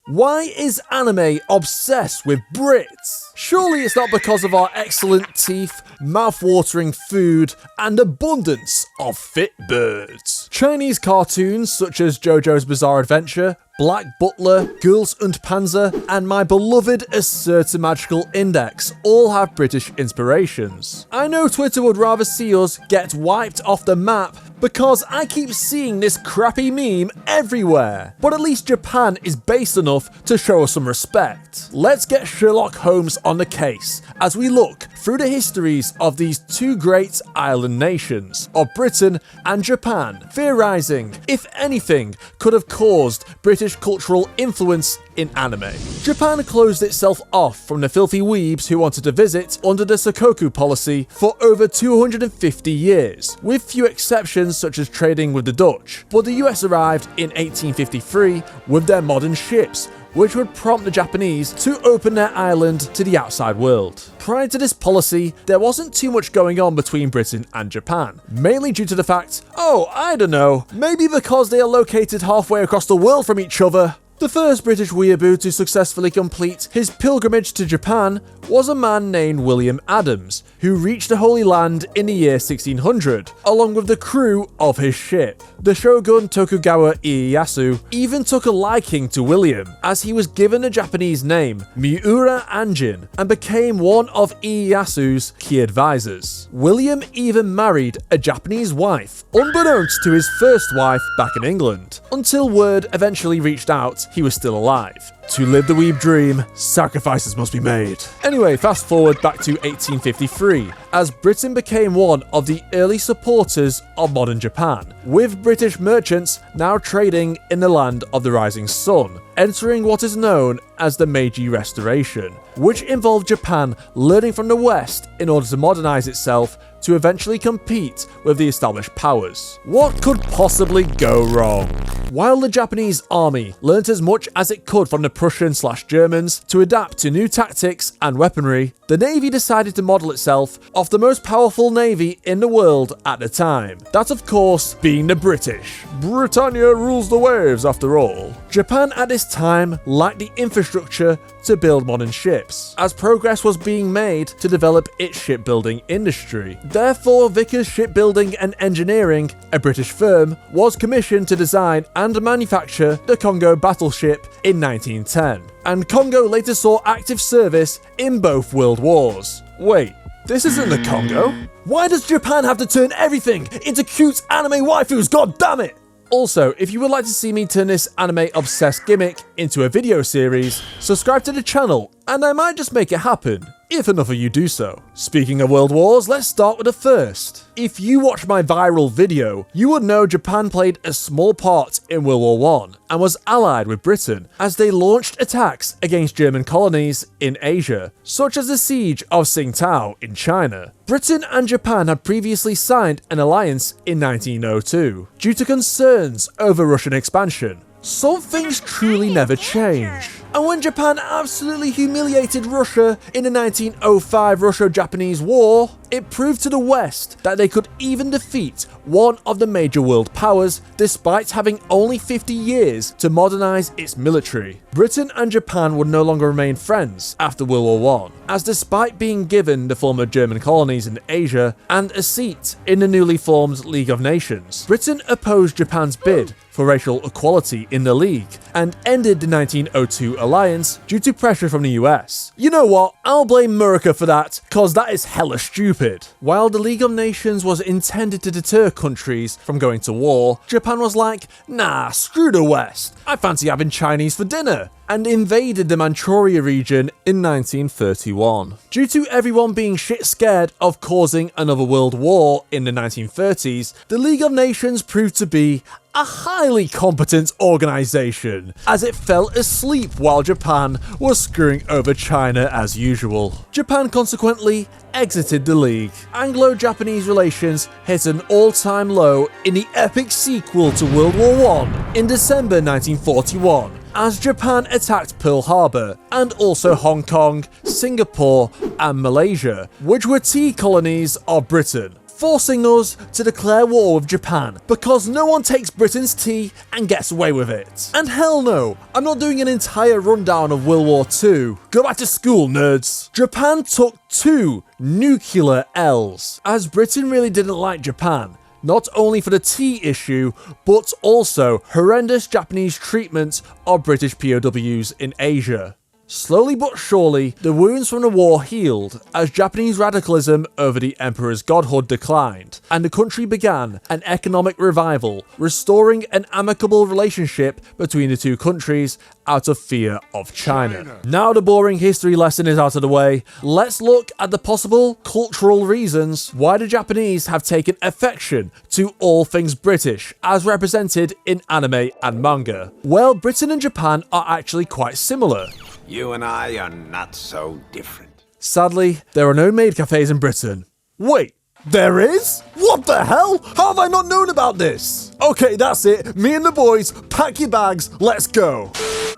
Why is anime obsessed with Brits? Surely it's not because of our excellent teeth, mouth-watering food, and abundance of fit birds. Chinese cartoons such as JoJo's Bizarre Adventure, Black Butler, Girls und Panzer, and my beloved Asserta Magical Index all have British inspirations. I know Twitter would rather see us get wiped off the map because I keep seeing this crappy meme everywhere, but at least Japan is based enough to show us some respect. Let's get Sherlock Holmes on the case as we look through the histories of these two great island nations of Britain and Japan, theorising if anything could have caused British cultural influence in anime. Japan closed itself off from the filthy weebs who wanted to visit under the Sakoku policy for over 250 years, with few exceptions such as trading with the Dutch, but the US arrived in 1853 with their modern ships, which would prompt the Japanese to open their island to the outside world. Prior to this policy, there wasn't too much going on between Britain and Japan, mainly due to the fact, I don't know, maybe because they are located halfway across the world from each other. The first British weeaboo to successfully complete his pilgrimage to Japan was a man named William Adams, who reached the Holy Land in the year 1600, along with the crew of his ship. The shogun Tokugawa Ieyasu even took a liking to William, as he was given a Japanese name, Miura Anjin, and became one of Ieyasu's key advisors. William even married a Japanese wife, unbeknownst to his first wife back in England, until word eventually reached out he was still alive. To live the weeb dream, sacrifices must be made. Anyway, fast forward back to 1853, as Britain became one of the early supporters of modern Japan, with British merchants now trading in the land of the rising sun, entering what is known as the Meiji Restoration, which involved Japan learning from the West in order to modernize itself to eventually compete with the established powers. What could possibly go wrong? While the Japanese army learnt as much as it could from the Prussian/Germans to adapt to new tactics and weaponry, the Navy decided to model itself off the most powerful navy in the world at the time. That, of course, being the British. Britannia rules the waves, after all. Japan at this time lacked the infrastructure to build modern ships, as progress was being made to develop its shipbuilding industry. Therefore, Vickers Shipbuilding and Engineering, a British firm, was commissioned to design and manufacture the Congo battleship in 1910, and Congo later saw active service in both world wars. Wait, this isn't the Congo? Why does Japan have to turn everything into cute anime waifus, goddammit? Also, if you would like to see me turn this anime-obsessed gimmick into a video series, subscribe to the channel and I might just make it happen, if enough of you do so. Speaking of world wars, let's start with the first. If you watched my viral video, you would know Japan played a small part in World War I and was allied with Britain as they launched attacks against German colonies in Asia, such as the siege of Tsingtao in China. Britain and Japan had previously signed an alliance in 1902 due to concerns over Russian expansion. Some things truly never change. And when Japan absolutely humiliated Russia in the 1905 Russo-Japanese War, it proved to the West that they could even defeat one of the major world powers despite having only 50 years to modernize its military. Britain and Japan would no longer remain friends after World War I, as despite being given the former German colonies in Asia and a seat in the newly formed League of Nations, Britain opposed Japan's bid for racial equality in the League and ended the 1902 alliance due to pressure from the US. You know what? I'll blame America for that, cause that is hella stupid. While the League of Nations was intended to deter countries from going to war, Japan was like, nah, screw the West. I fancy having Chinese for dinner, and invaded the Manchuria region in 1931. Due to everyone being shit scared of causing another world war in the 1930s, the League of Nations proved to be a highly competent organisation, as it fell asleep while Japan was screwing over China as usual. Japan consequently exited the League. Anglo-Japanese relations hit an all-time low in the epic sequel to World War I in December 1941, as Japan attacked Pearl Harbor and also Hong Kong, Singapore and Malaysia, which were tea colonies of Britain. forcing us to declare war with Japan because no one takes Britain's tea and gets away with it. And hell no, I'm not doing an entire rundown of World War II. Go back to school, nerds. Japan took 2 nuclear L's, as Britain really didn't like Japan. Not only for the tea issue, but also horrendous Japanese treatment of British POWs in Asia. Slowly but surely, the wounds from the war healed as Japanese radicalism over the emperor's godhood declined, and the country began an economic revival, restoring an amicable relationship between the two countries out of fear of China. Now the boring history lesson is out of the way, let's look at the possible cultural reasons why the Japanese have taken affection to all things British, as represented in anime and manga. Well, Britain and Japan are actually quite similar. You and I are not so different. Sadly, there are no maid cafes in Britain. Wait, there is? What the hell? How have I not known about this? Okay, that's it. Me and the boys, pack your bags, let's go.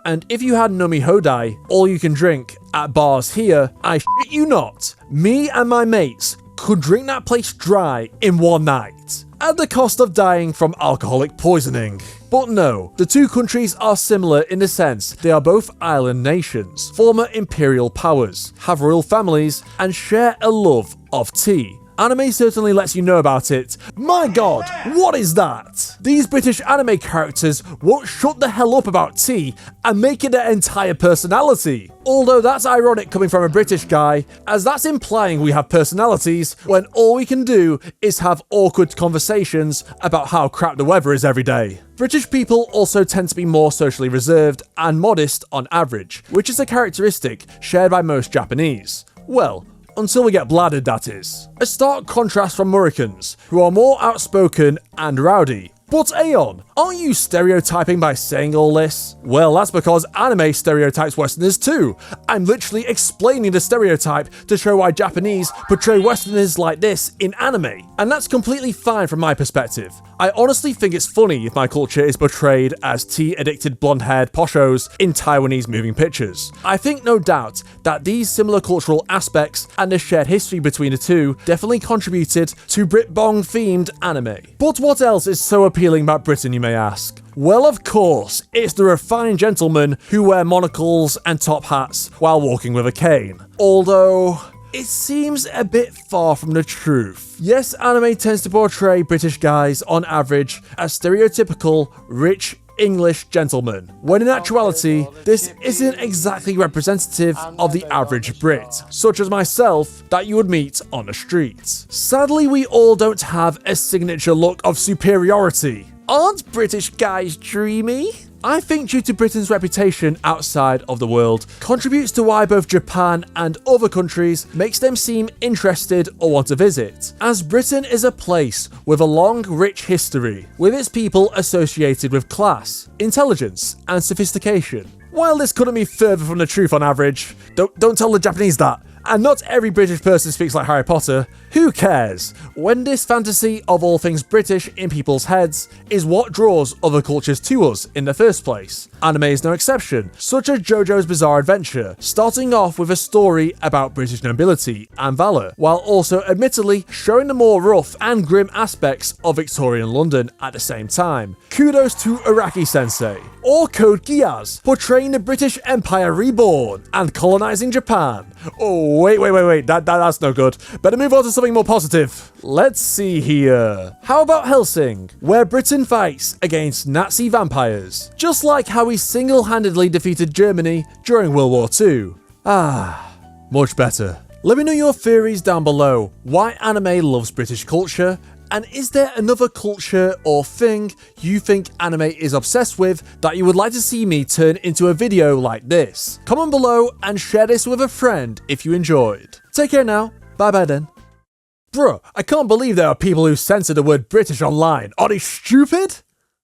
And if you had Numi Hodai, all you can drink, at bars here, I shit you not, me and my mates could drink that place dry in one night, at the cost of dying from alcoholic poisoning. But no, the two countries are similar in the sense they are both island nations, former imperial powers, have royal families, and share a love of tea. Anime certainly lets you know about it. My god, what is that? These British anime characters won't shut the hell up about tea and make it their entire personality. Although that's ironic coming from a British guy, as that's implying we have personalities when all we can do is have awkward conversations about how crap the weather is every day. British people also tend to be more socially reserved and modest on average, which is a characteristic shared by most Japanese. Well, until we get bladdered, that is. A stark contrast from Moroccans, who are more outspoken and rowdy. But Aeon, aren't you stereotyping by saying all this? Well, that's because anime stereotypes Westerners too. I'm literally explaining the stereotype to show why Japanese portray Westerners like this in anime. And that's completely fine from my perspective. I honestly think it's funny if my culture is portrayed as tea-addicted blonde-haired poshos in Taiwanese moving pictures. I think no doubt that these similar cultural aspects and the shared history between the two definitely contributed to Brit-bong-themed anime. But what else is so appealing about Britain, you may ask? Well, of course, it's the refined gentlemen who wear monocles and top hats while walking with a cane. Although, it seems a bit far from the truth. Yes, anime tends to portray British guys, on average, as stereotypical, rich, English gentlemen, when in actuality, this isn't exactly representative of the average Brit, such as myself, that you would meet on the streets. Sadly, we all don't have a signature look of superiority. Aren't British guys dreamy? I think due to Britain's reputation outside of the world, contributes to why both Japan and other countries makes them seem interested or want to visit, as Britain is a place with a long, rich history, with its people associated with class, intelligence, and sophistication. While this couldn't be further from the truth on average, don't tell the Japanese that. And not every British person speaks like Harry Potter. Who cares? When this fantasy of all things British in people's heads is what draws other cultures to us in the first place. Anime is no exception, such as JoJo's Bizarre Adventure, starting off with a story about British nobility and valour, while also admittedly showing the more rough and grim aspects of Victorian London at the same time. Kudos to Araki Sensei. Or Code Geass, portraying the British Empire reborn and colonising Japan. Oh, wait, that's no good. Better move on to something more positive. Let's see here. How about Hellsing, where Britain fights against Nazi vampires, just like how we single-handedly defeated Germany during World War II. Much better. Let me know your theories down below. Why anime loves British culture? And is there another culture or thing you think anime is obsessed with that you would like to see me turn into a video like this? Comment below and share this with a friend if you enjoyed. Take care now. Bye bye then. Bruh, I can't believe there are people who censor the word British online. Are they stupid?